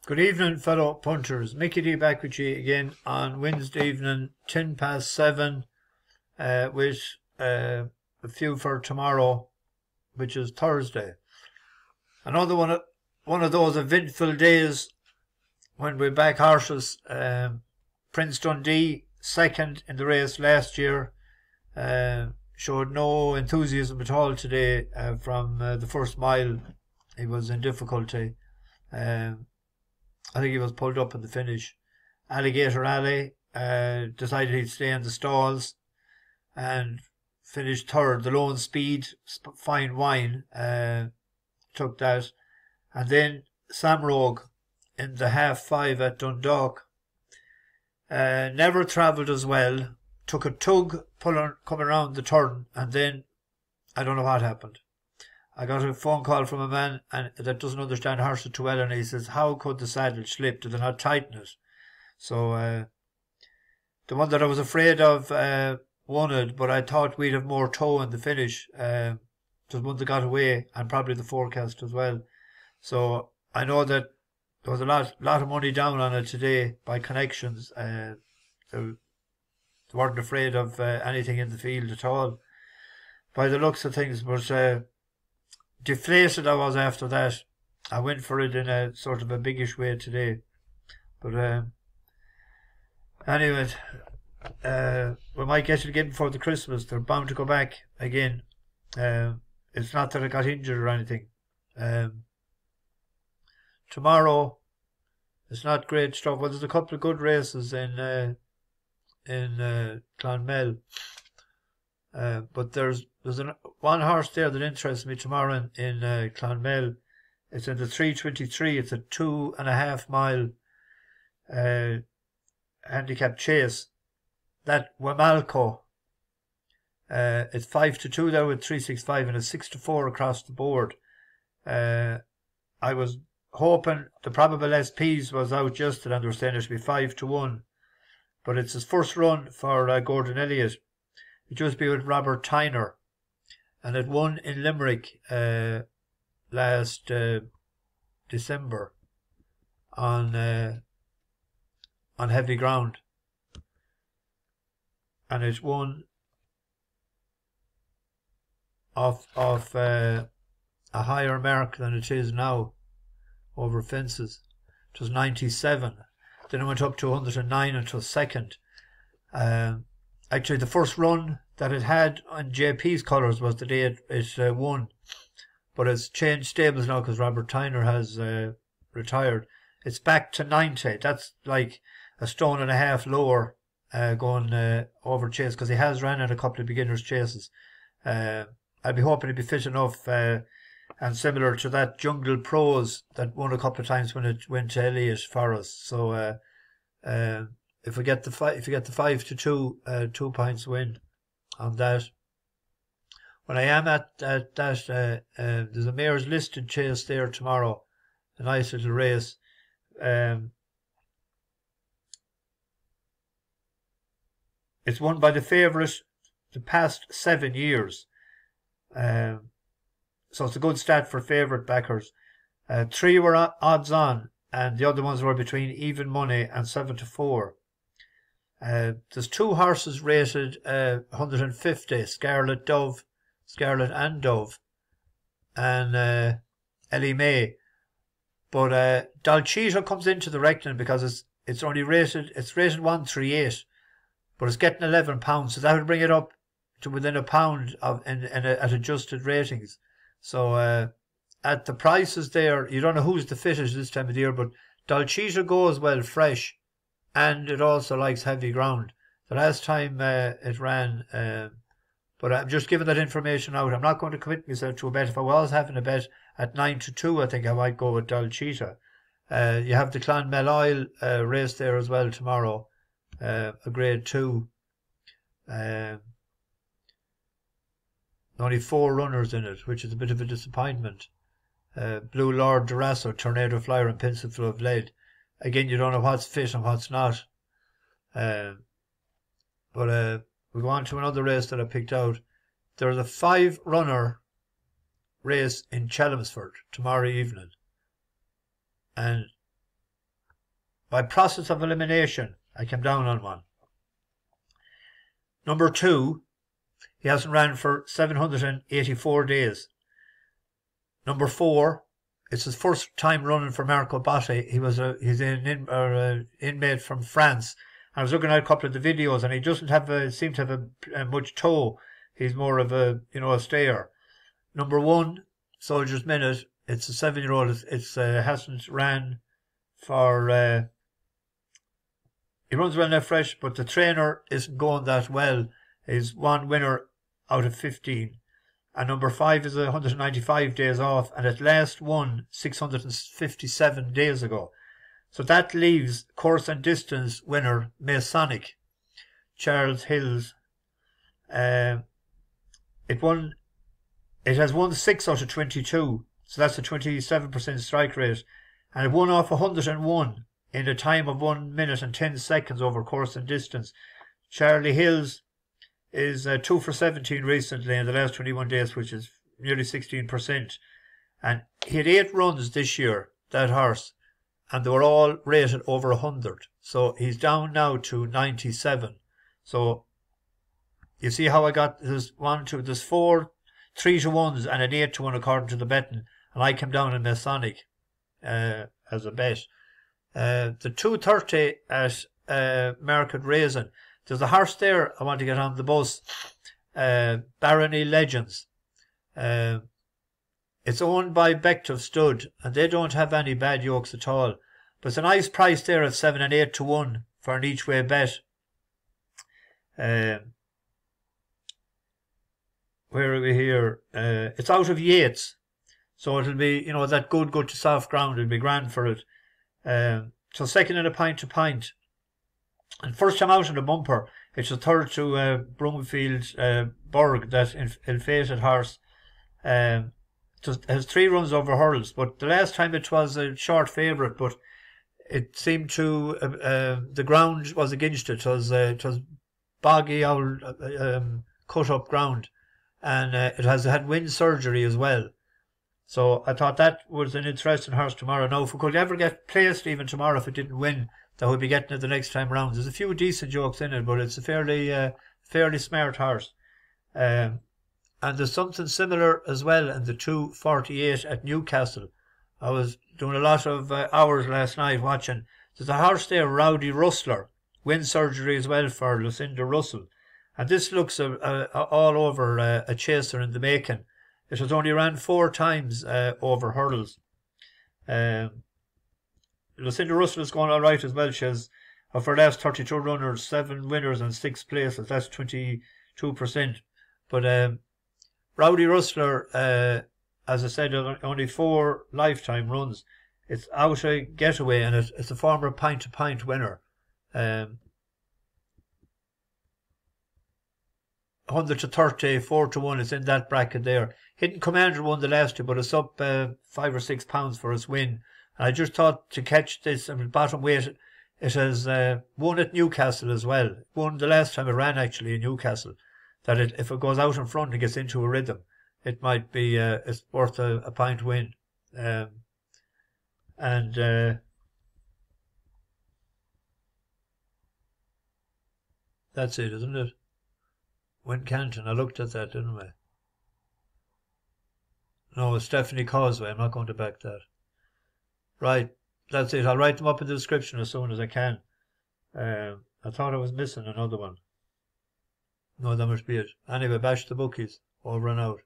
Good evening, fellow punters. Mickey D back with you again on Wednesday evening, 7:10, with a few for tomorrow, which is Thursday. Another one of those eventful days when we back horses. Prince Dundee, second in the race last year, showed no enthusiasm at all today from the first mile. He was in difficulty. I think he was pulled up in the finish. Alligator Alley decided he'd stay in the stalls and finished third. The Lone Speed, Fine Wine, took that. And then Sam Rogue in the half-5 at Dundalk. Never travelled as well. Took a tug coming around the turn, and then I don't know what happened. I got a phone call from a man that doesn't understand horses too well, and he says, how could the saddle slip? Did they not tighten it? So the one that I was afraid of won it, but I thought we'd have more toe in the finish. There's one that got away, and probably the forecast as well. So I know that there was a lot of money down on it today by connections. They weren't afraid of anything in the field at all, by the looks of things, but deflated I was after that. I went for it in a sort of a biggish way today. But anyway, we might get it again before the Christmas. They're bound to go back again. It's not that I got injured or anything. Tomorrow, it's not great stuff. Well, there's a couple of good races in Clonmel. But there's one horse there that interests me tomorrow in Clonmel. It's in the 3:23. It's a 2.5 mile handicap chase. That Womalko. It's 5-2 there with 365 and a 6-4 across the board. I was hoping the probable SPs was out yesterday, and they were saying it should be 5-1. But it's his first run for Gordon Elliott. It used to be with Robert Tyner, and it won in Limerick last December on heavy ground, and it won off a higher mark than it is now over fences. It was 97. Then it went up to 109 until second. Actually, the first run that it had on JP's colours was the day it won. But it's changed stables now because Robert Tyner has retired. It's back to 90. That's like a stone and a half lower going over chase, because he has ran in a couple of beginners' chases. I'd be hoping he'd be fit enough, and similar to that Jungle Pros that won a couple of times when it went to Elliott for us. So if we get the 5-2, 2 points win on that. When I am at that, there's a mayor's listed chase there tomorrow. A nice little race. It's won by the favourite the past 7 years. So it's a good stat for favourite backers. 3 were odds on, and the other ones were between even money and 7-4. There's 2 horses rated 150, Scarlet and Dove, and Ellie May. But Dolcito comes into the reckoning because it's rated 138, but it's getting £11, so that would bring it up to within £1 at adjusted ratings. So at the prices there, you don't know who's the fittest this time of the year, but Dolcito goes well fresh, and it also likes heavy ground. The last time it ran, but I'm just giving that information out. I'm not going to commit myself to a bet. If I was having a bet at 9-2, I think I might go with Dolcito. You have the Clonmel Oil race there as well tomorrow, a grade 2. Only 4 runners in it, which is a bit of a disappointment. Blue Lord, Rasen, Tornado Flyer and Pencil of Lead. Again, you don't know what's fit and what's not. But we go on to another race that I picked out. There's a 5-runner race in Chelmsford tomorrow evening. And by process of elimination, I came down on one. Number 2, he hasn't ran for 784 days. Number 4, it's his first time running for Marco Botti. He's an inmate from France. I was looking at a couple of the videos, and he doesn't seem to have a much toe. He's more of a stayer. Number 1, Soldier's Minute. It's a 7-year-old. It's hasn't ran for. He runs well enough fresh, but the trainer isn't going that well. He's one winner out of 15. And number 5 is 195 days off, and it last won 657 days ago. So that leaves course and distance winner Maysonic, Charles Hills. It has won 6 out of 22, so that's a 27% strike rate, and it won off 101 in a time of 1 minute and 10 seconds over course and distance. Charlie Hills is 2 for 17 recently in the last 21 days, which is nearly 16%. And he had 8 runs this year, that horse, and they were all rated over 100. So he's down now to 97. So you see how I got there's 4 3-to-1s and an 8-to-1 according to the betting, and I came down in Masonic as a bet. The 230 at Market Rasen. There's a horse there I want to get on the bus. Barony Legends. It's owned by Bective Stud, and they don't have any bad yokes at all. But it's a nice price there at 7 and 8-to-1 for an each way bet. Where are we here? It's out of Yates, so it'll be that good to soft ground. It'll be grand for it. So second in a pint to pint, and first time out in the bumper. It's a third to Broomfield Burg, that ill-fated horse. It has 3 runs over hurdles, but the last time it was a short favourite, but it seemed to the ground was against it. It was boggy, old cut up ground, and it has had wind surgery as well. So I thought that was an interesting horse tomorrow. Now, if we could ever get placed even tomorrow, if it didn't win, that we'll be getting it the next time round. There's a few decent jokes in it, but it's a fairly smart horse. And there's something similar as well in the 248 at Newcastle. I was doing a lot of hours last night watching. There's a horse there, Rowdy Rustler. Wind surgery as well for Lucinda Russell. And this looks all over a chaser in the making. It has only ran 4 times over hurdles. Lucinda Russell is going all right as well. She has, of her last 32 runners, 7 winners and 6 places. That's 22%. But Rowdy Rustler, as I said, only 4 lifetime runs. It's out a getaway, and it's a former pint-to-pint winner. 100 to 30, 4-to-1. It's in that bracket there. Hidden Commander won the last 2, but it's up £5 or £6 for its win. And I just thought to catch this, bottom weight, it has won at Newcastle as well. It won the last time it ran actually in Newcastle. That if it goes out in front and gets into a rhythm, it might be it's worth a pint win. That's it, isn't it? Win Canton, I looked at that, didn't I? No, it's Stephanie Causeway. I'm not going to back that. Right, that's it. I'll write them up in the description as soon as I can. I thought I was missing another one. No, that must be it. Anyway, bash the bookies. Over and out.